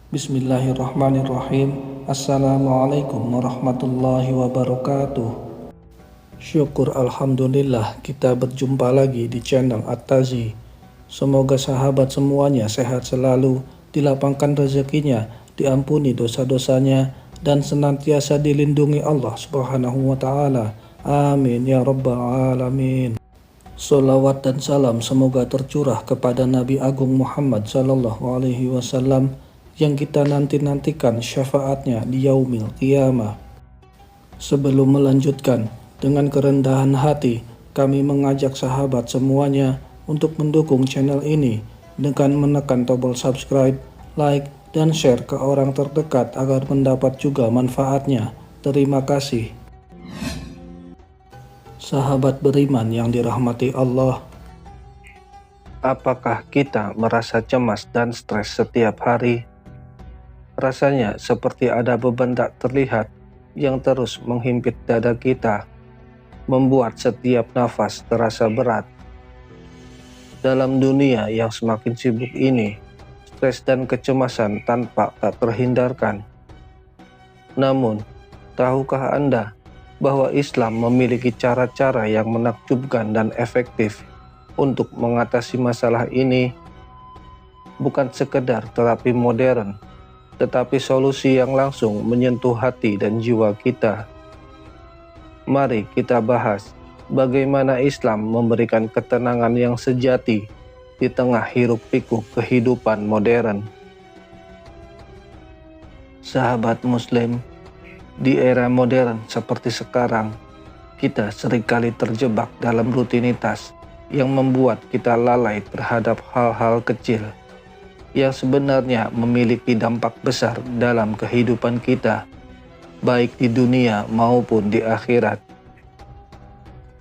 Bismillahirrahmanirrahim. Assalamualaikum warahmatullahi wabarakatuh. Syukur alhamdulillah kita berjumpa lagi di channel At-Tazi. Semoga sahabat semuanya sehat selalu, dilapangkan rezekinya, diampuni dosa-dosanya, dan senantiasa dilindungi Allah Subhanahu wa ta'ala. Amin ya rabbal alamin. Salawat dan salam semoga tercurah kepada Nabi Agung Muhammad sallallahu alaihi wasallam yang kita nanti-nantikan syafaatnya di yaumil qiyamah. Sebelum melanjutkan, dengan kerendahan hati kami mengajak sahabat semuanya untuk mendukung channel ini dengan menekan tombol subscribe, like, dan share ke orang terdekat agar mendapat juga manfaatnya. Terima kasih. Sahabat beriman yang dirahmati Allah, apakah kita merasa cemas dan stres setiap hari? Rasanya seperti ada beban tak terlihat yang terus menghimpit dada kita, membuat setiap nafas terasa berat. Dalam dunia yang semakin sibuk ini, stres dan kecemasan tampak tak terhindarkan. Namun, tahukah Anda bahwa Islam memiliki cara-cara yang menakjubkan dan efektif untuk mengatasi masalah ini? Bukan sekedar terapi modern, tetapi solusi yang langsung menyentuh hati dan jiwa kita. Mari kita bahas bagaimana Islam memberikan ketenangan yang sejati di tengah hiruk-pikuk kehidupan modern. Sahabat Muslim, di era modern seperti sekarang, kita seringkali terjebak dalam rutinitas yang membuat kita lalai terhadap hal-hal kecil yang sebenarnya memiliki dampak besar dalam kehidupan kita, baik di dunia maupun di akhirat.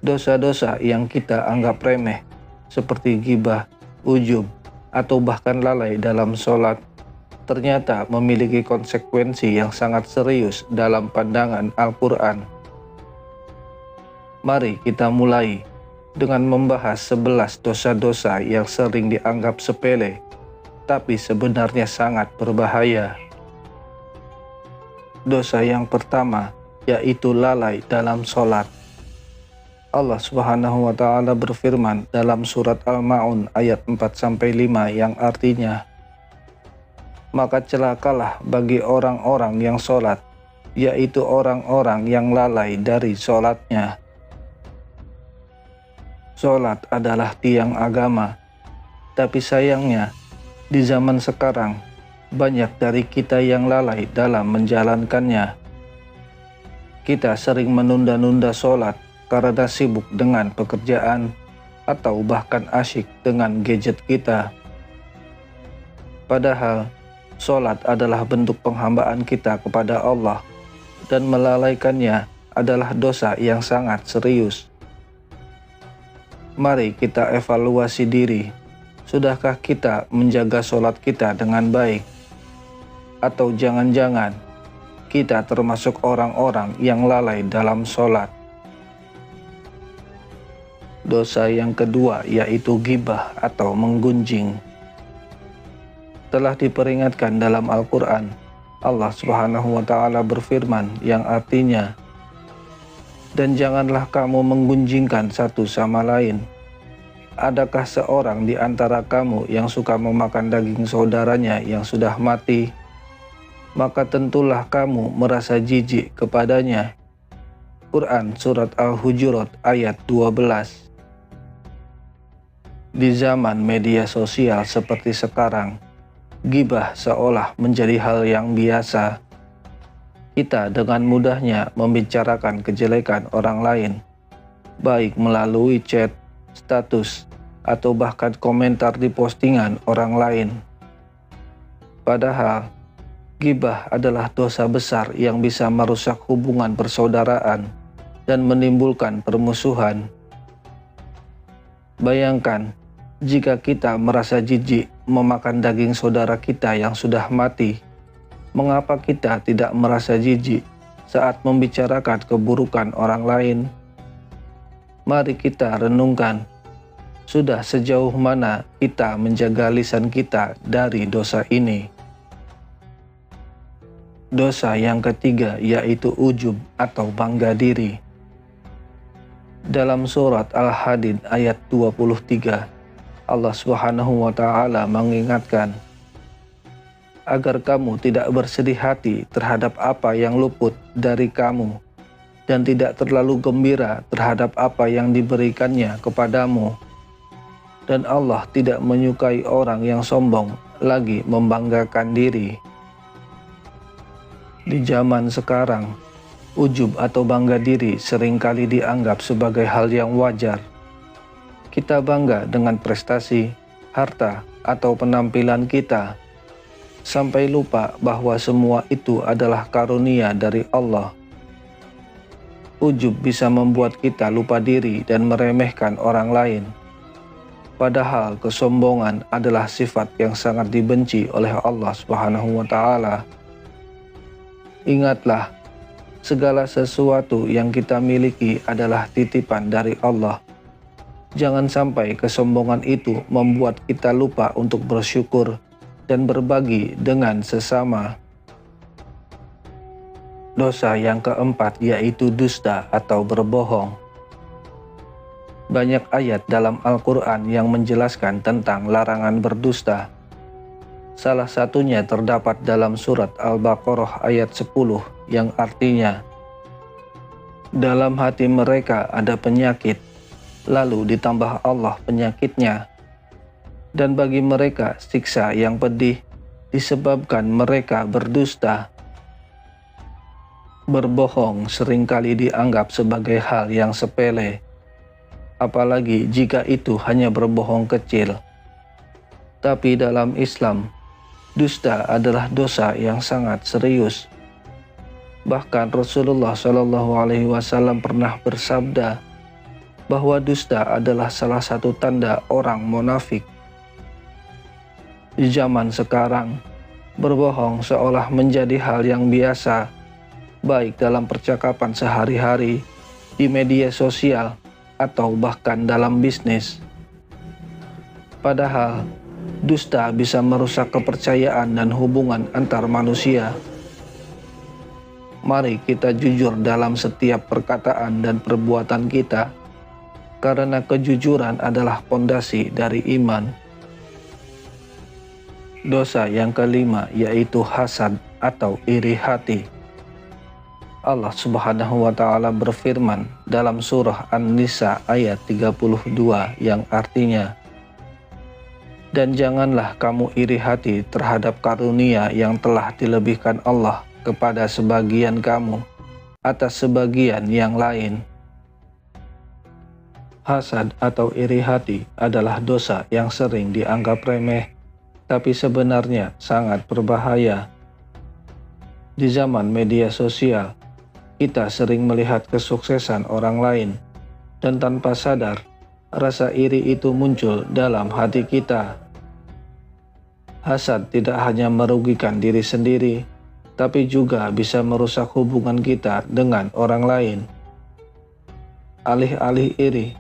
Dosa-dosa yang kita anggap remeh, seperti ghibah, ujub, atau bahkan lalai dalam sholat, ternyata memiliki konsekuensi yang sangat serius dalam pandangan Al-Quran. Mari kita mulai dengan membahas 11 dosa-dosa yang sering dianggap sepele, tapi sebenarnya sangat berbahaya. Dosa yang pertama yaitu lalai dalam sholat. Allah Subhanahu wa ta'ala berfirman dalam surat Al-Ma'un ayat 4-5 yang artinya, maka celakalah bagi orang-orang yang sholat, yaitu orang-orang yang lalai dari sholatnya. Sholat adalah tiang agama, tapi sayangnya di zaman sekarang, banyak dari kita yang lalai dalam menjalankannya. Kita sering menunda-nunda sholat karena sibuk dengan pekerjaan atau bahkan asyik dengan gadget kita. Padahal, sholat adalah bentuk penghambaan kita kepada Allah, dan melalaikannya adalah dosa yang sangat serius. Mari kita evaluasi diri. Sudahkah kita menjaga sholat kita dengan baik? Atau jangan-jangan kita termasuk orang-orang yang lalai dalam sholat? Dosa yang kedua yaitu ghibah atau menggunjing. Telah diperingatkan dalam Al-Quran, Allah Subhanahu wa ta'ala berfirman yang artinya, dan janganlah kamu menggunjingkan satu sama lain. Adakah seorang di antara kamu yang suka memakan daging saudaranya yang sudah mati? Maka tentulah kamu merasa jijik kepadanya. Quran Surat Al-Hujurat ayat 12. Di zaman media sosial seperti sekarang, ghibah seolah menjadi hal yang biasa. Kita dengan mudahnya membicarakan kejelekan orang lain, baik melalui chat, status, atau bahkan komentar di postingan orang lain. Padahal, ghibah adalah dosa besar yang bisa merusak hubungan persaudaraan dan menimbulkan permusuhan. Bayangkan, jika kita merasa jijik memakan daging saudara kita yang sudah mati, mengapa kita tidak merasa jijik saat membicarakan keburukan orang lain? Mari kita renungkan, Sudah sejauh mana kita menjaga lisan kita dari dosa ini? Dosa yang ketiga yaitu ujub atau bangga diri. Dalam surat Al-Hadid ayat 23, Allah Subhanahu wa Ta'ala mengingatkan agar kamu tidak bersedih hati terhadap apa yang luput dari kamu dan tidak terlalu gembira terhadap apa yang diberikannya kepadamu. Dan Allah tidak menyukai orang yang sombong lagi membanggakan diri. Di zaman sekarang, ujub atau bangga diri seringkali dianggap sebagai hal yang wajar. Kita bangga dengan prestasi, harta, atau penampilan kita, sampai lupa bahwa semua itu adalah karunia dari Allah. Ujub bisa membuat kita lupa diri dan meremehkan orang lain. Padahal kesombongan adalah sifat yang sangat dibenci oleh Allah Subhanahu wa Ta'ala. Ingatlah, segala sesuatu yang kita miliki adalah titipan dari Allah. Jangan sampai kesombongan itu membuat kita lupa untuk bersyukur dan berbagi dengan sesama. Dosa yang keempat yaitu dusta atau berbohong. Banyak ayat dalam Al-Quran yang menjelaskan tentang larangan berdusta. Salah satunya terdapat dalam surat Al-Baqarah ayat 10 yang artinya, dalam hati mereka ada penyakit, lalu ditambah Allah penyakitnya. Dan bagi mereka siksa yang pedih disebabkan mereka berdusta. Berbohong seringkali dianggap sebagai hal yang sepele, apalagi jika itu hanya berbohong kecil. Tapi dalam Islam, dusta adalah dosa yang sangat serius. Bahkan Rasulullah SAW pernah bersabda bahwa dusta adalah salah satu tanda orang munafik. Di zaman sekarang, berbohong seolah menjadi hal yang biasa, baik dalam percakapan sehari-hari, di media sosial, atau bahkan dalam bisnis. Padahal, dusta bisa merusak kepercayaan dan hubungan antar manusia. Mari kita jujur dalam setiap perkataan dan perbuatan kita, karena kejujuran adalah pondasi dari iman. Dosa yang kelima yaitu hasad atau iri hati. Allah Subhanahu wa Ta'ala berfirman dalam surah An-Nisa ayat 32 yang artinya, dan janganlah kamu iri hati terhadap karunia yang telah dilebihkan Allah kepada sebagian kamu atas sebagian yang lain. Hasad atau iri hati adalah dosa yang sering dianggap remeh, tapi sebenarnya sangat berbahaya. Di zaman media sosial, kita sering melihat kesuksesan orang lain, dan tanpa sadar, rasa iri itu muncul dalam hati kita. Hasad tidak hanya merugikan diri sendiri, tapi juga bisa merusak hubungan kita dengan orang lain. Alih-alih iri,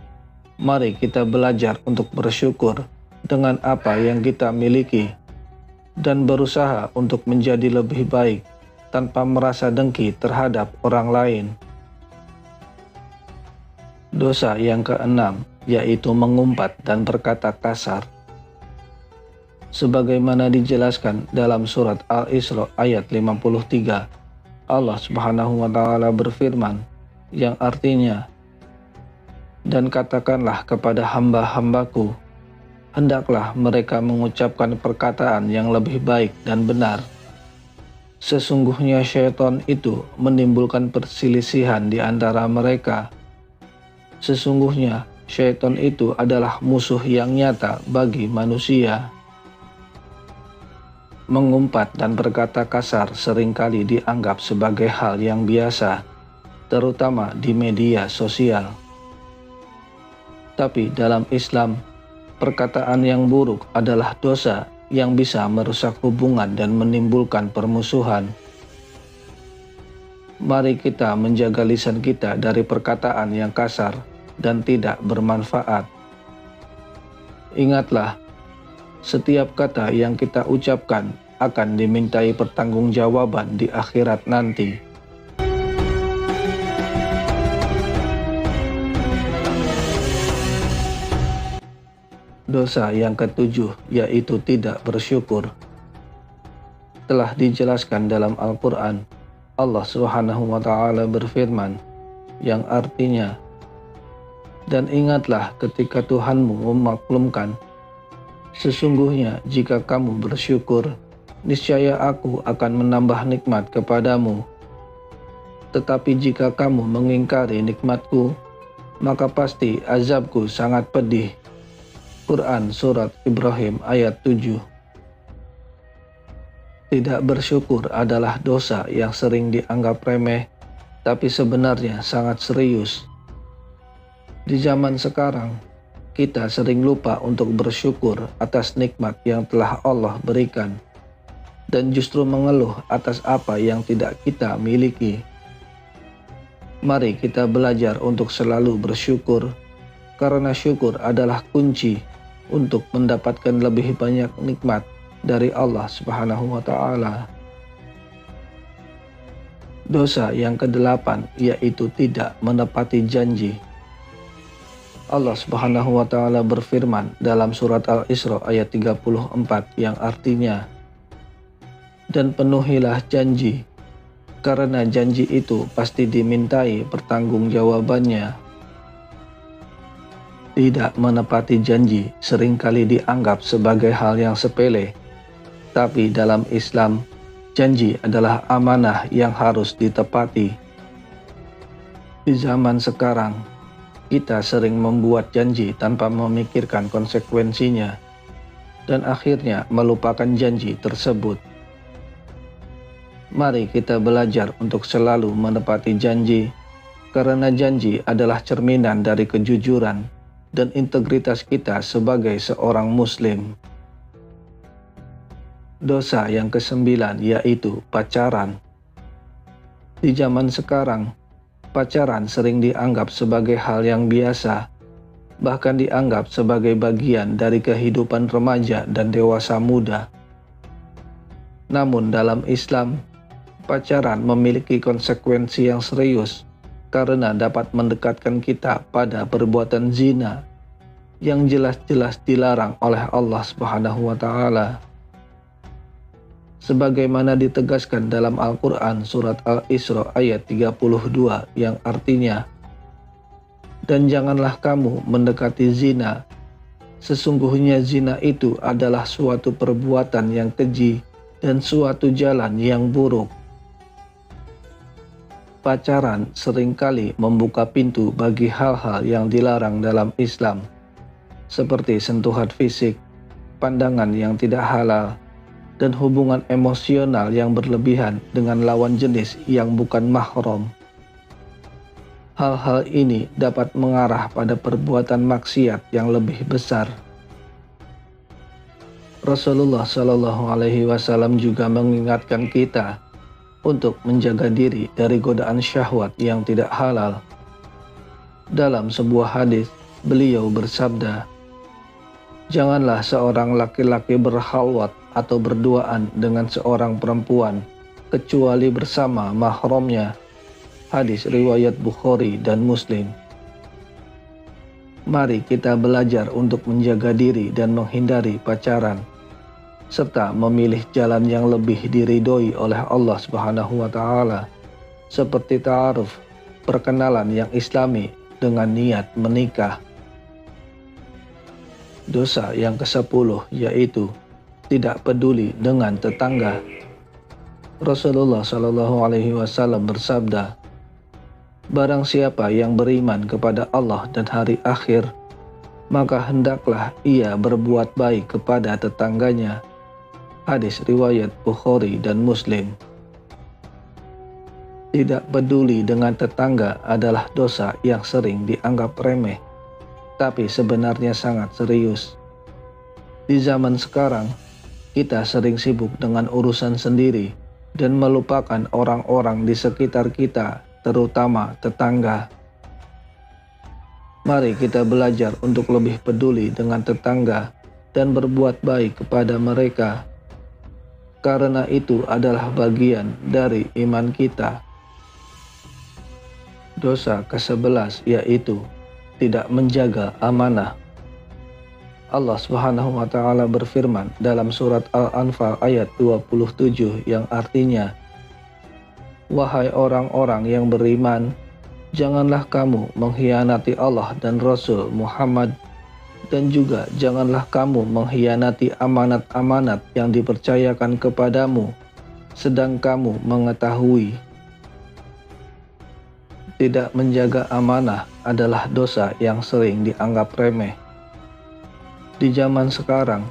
mari kita belajar untuk bersyukur dengan apa yang kita miliki, dan berusaha untuk menjadi lebih baik tanpa merasa dengki terhadap orang lain. Dosa yang keenam yaitu mengumpat dan berkata kasar. Sebagaimana dijelaskan dalam surat Al-Isra ayat 53, Allah Subhanahu wa Ta'ala berfirman yang artinya, dan katakanlah kepada hamba-hambaku, hendaklah mereka mengucapkan perkataan yang lebih baik dan benar. Sesungguhnya syaitan itu menimbulkan perselisihan di antara mereka. Sesungguhnya syaitan itu adalah musuh yang nyata bagi manusia. Mengumpat dan berkata kasar seringkali dianggap sebagai hal yang biasa, terutama di media sosial. Tapi dalam Islam, perkataan yang buruk adalah dosa yang bisa merusak hubungan dan menimbulkan permusuhan. Mari kita menjaga lisan kita dari perkataan yang kasar dan tidak bermanfaat. Ingatlah, setiap kata yang kita ucapkan akan dimintai pertanggungjawaban di akhirat nanti. Dosa yang ketujuh yaitu tidak bersyukur. Telah dijelaskan dalam Al-Quran, Allah Subhanahu wa Ta'ala berfirman, yang artinya, "Dan ingatlah ketika Tuhanmu memaklumkan, sesungguhnya jika kamu bersyukur, niscaya Aku akan menambah nikmat kepadamu. Tetapi jika kamu mengingkari nikmatku, maka pasti azabku sangat pedih." Quran Surat Ibrahim ayat 7. Tidak bersyukur adalah dosa yang sering dianggap remeh, tapi sebenarnya sangat serius. Di zaman sekarang, kita sering lupa untuk bersyukur atas nikmat yang telah Allah berikan, dan justru mengeluh atas apa yang tidak kita miliki. Mari kita belajar untuk selalu bersyukur, karena syukur adalah kunci untuk mendapatkan lebih banyak nikmat dari Allah Subhanahu wa Ta'ala. Dosa yang ke-8 yaitu tidak menepati janji. Allah Subhanahu wa Ta'ala berfirman dalam surat Al-Isra ayat 34 yang artinya, "Dan penuhilah janji, karena janji itu pasti dimintai pertanggungjawabannya." Tidak menepati janji seringkali dianggap sebagai hal yang sepele, tapi dalam Islam, janji adalah amanah yang harus ditepati. Di zaman sekarang, kita sering membuat janji tanpa memikirkan konsekuensinya, dan akhirnya melupakan janji tersebut. Mari kita belajar untuk selalu menepati janji, karena janji adalah cerminan dari kejujuran dan integritas kita sebagai seorang Muslim. Dosa yang ke-9 yaitu pacaran. Di zaman sekarang, pacaran sering dianggap sebagai hal yang biasa, bahkan dianggap sebagai bagian dari kehidupan remaja dan dewasa muda. Namun dalam Islam, pacaran memiliki konsekuensi yang serius karena dapat mendekatkan kita pada perbuatan zina yang jelas-jelas dilarang oleh Allah Subhanahu wa Ta'ala. Sebagaimana ditegaskan dalam Al-Quran surat Al-Isra ayat 32 yang artinya, "Dan janganlah kamu mendekati zina, sesungguhnya zina itu adalah suatu perbuatan yang keji dan suatu jalan yang buruk." Pacaran seringkali membuka pintu bagi hal-hal yang dilarang dalam Islam, seperti sentuhan fisik, pandangan yang tidak halal, dan hubungan emosional yang berlebihan dengan lawan jenis yang bukan mahram. Hal-hal ini dapat mengarah pada perbuatan maksiat yang lebih besar. Rasulullah Shallallahu Alaihi Wasallam juga mengingatkan kita untuk menjaga diri dari godaan syahwat yang tidak halal. Dalam sebuah hadis, beliau bersabda, "Janganlah seorang laki-laki berkhalwat atau berduaan dengan seorang perempuan kecuali bersama mahramnya." Hadis riwayat Bukhari dan Muslim. Mari kita belajar untuk menjaga diri dan menghindari pacaran, serta memilih jalan yang lebih diridhoi oleh Allah Subhanahu wa Ta'ala, seperti ta'aruf, perkenalan yang islami dengan niat menikah. Dosa yang ke-10 yaitu tidak peduli dengan tetangga. Rasulullah Shallallahu Alaihi Wasallam bersabda, "Barang siapa yang beriman kepada Allah dan hari akhir, maka hendaklah ia berbuat baik kepada tetangganya." Hadis riwayat Bukhari dan Muslim. Tidak peduli dengan tetangga adalah dosa yang sering dianggap remeh, tapi sebenarnya sangat serius. Di zaman sekarang, kita sering sibuk dengan urusan sendiri dan melupakan orang-orang di sekitar kita, terutama tetangga. Mari kita belajar untuk lebih peduli dengan tetangga dan berbuat baik kepada mereka, karena itu adalah bagian dari iman kita. Dosa ke-11 yaitu tidak menjaga amanah. Allah Subhanahu wa Ta'ala berfirman dalam surat Al-Anfal ayat 27 yang artinya, "Wahai orang-orang yang beriman, janganlah kamu mengkhianati Allah dan Rasul Muhammad, dan juga janganlah kamu mengkhianati amanat-amanat yang dipercayakan kepadamu, sedang kamu mengetahui." Tidak menjaga amanah adalah dosa yang sering dianggap remeh. Di zaman sekarang,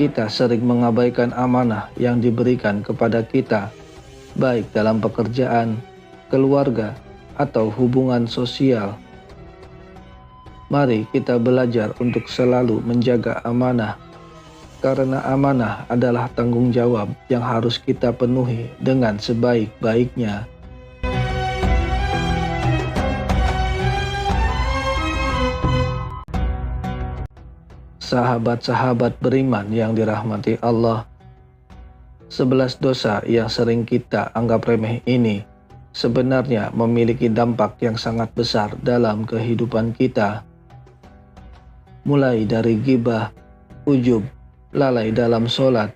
kita sering mengabaikan amanah yang diberikan kepada kita, baik dalam pekerjaan, keluarga, atau hubungan sosial. Mari kita belajar untuk selalu menjaga amanah, karena amanah adalah tanggung jawab yang harus kita penuhi dengan sebaik-baiknya. Sahabat-sahabat beriman yang dirahmati Allah, 11 dosa yang sering kita anggap remeh ini sebenarnya memiliki dampak yang sangat besar dalam kehidupan kita. Mulai dari ghibah, ujub, lalai dalam sholat,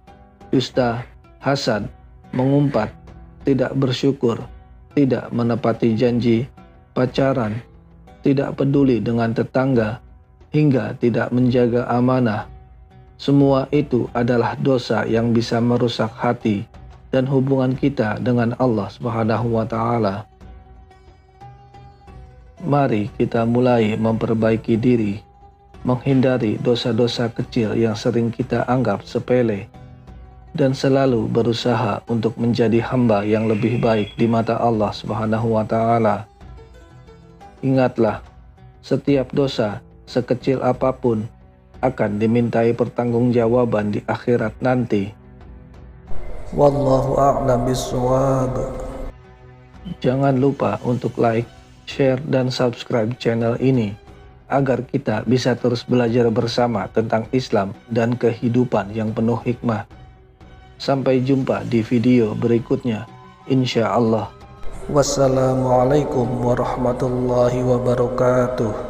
dusta, hasad, mengumpat, tidak bersyukur, tidak menepati janji, pacaran, tidak peduli dengan tetangga, hingga tidak menjaga amanah. Semua itu adalah dosa yang bisa merusak hati dan hubungan kita dengan Allah Subhanahu wa Ta'ala. Mari kita mulai memperbaiki diri, menghindari dosa-dosa kecil yang sering kita anggap sepele, dan selalu berusaha untuk menjadi hamba yang lebih baik di mata Allah Subhanahu wa Ta'ala. Ingatlah, setiap dosa sekecil apapun akan dimintai pertanggungjawaban di akhirat nanti. Wallahu a'lam bishawab. Jangan lupa untuk like, share, dan subscribe channel ini agar kita bisa terus belajar bersama tentang Islam dan kehidupan yang penuh hikmah. Sampai jumpa di video berikutnya, insya Allah. Wassalamualaikum warahmatullahi wabarakatuh.